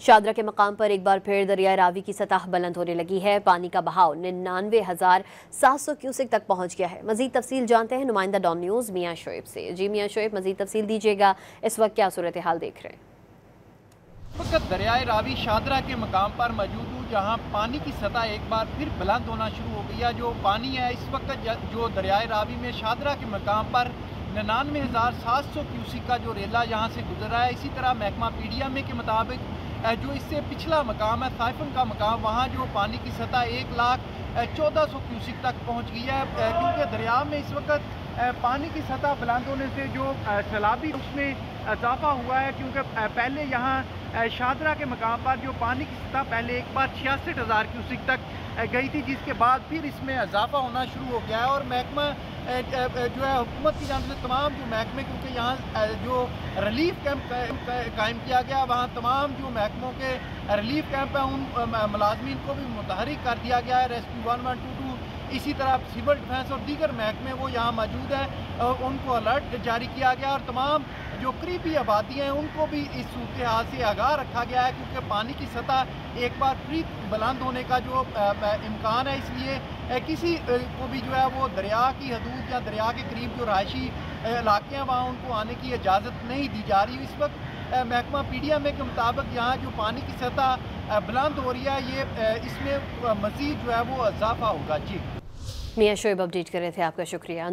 शादरा के मकाम पर एक बार फिर दरिया रावी की सतह बुलंद होने लगी है। पानी का बहाव 99,700 क्यूसेक तक पहुंच गया है। मजीद तफसील जानते हैं नुमाइंदा डॉन न्यूज मियां शोएब से। जी मियां शोएब, मजीद तफसील दीजिएगा, इस वक्त क्या सूरत हाल देख रहे हैं? वक्त दरियाए रावी शादरा के मकाम पर मौजूद हूँ, जहाँ पानी की सतह एक बार फिर बुलंद होना शुरू हो गई है। जो पानी है इस वक्त जो दरियाए रावी में शादरा के मकाम पर 99,700 क्यूसिक का जो रेला यहाँ से गुजर रहा है। इसी तरह महकमा पीडीएम के मुताबिक जो इससे पिछला मकाम है साइफन का मकाम, वहाँ जो पानी की सतह 1,14,000 क्यूसिक तक पहुँच गई है। क्योंकि दरिया में इस वक्त पानी की सतह बुलंद होने से जो सैलाबी उसमें इजाफा हुआ है। क्योंकि पहले यहाँ शादरा के मकाम पर जो पानी की सतह पहले एक बार 66,000 क्यूसिक तक गई थी, जिसके बाद फिर इसमें इजाफा होना शुरू हो गया है। और महकमा जो है हुकूमत की जानिब से तमाम जो महकमे, क्योंकि यहाँ जो रिलीफ कैंप कायम किया गया, वहाँ तमाम जो महकमों के रिलीफ कैंप हैं उन मुलाजमीन को भी मुतहरिक कर दिया गया है। रेस्क्यू 1122, इसी तरह सिविल डिफेंस और दीगर महकमे वो यहाँ मौजूद है, उनको अलर्ट जारी किया गया। और तमाम जो करीबी आबादी हैं उनको भी इस सूरत हाल से आगाह रखा गया है, क्योंकि पानी की सतह एक बार फिर बुलंद होने का जो इम्कान है। इसलिए किसी को भी जो है वो दरिया की हदूद या दरिया के करीब जो रहायशी इलाके हैं वहाँ उनको आने की इजाज़त नहीं दी जा रही। इस वक्त महकमा पीडीएम के मुताबिक यहाँ जो पानी की सतह बुलंद हो रही है, ये इसमें मज़ीद जो है वो इजाफा होगा। जी मियां शोएब अपडेट कर रहे थे, आपका शुक्रिया।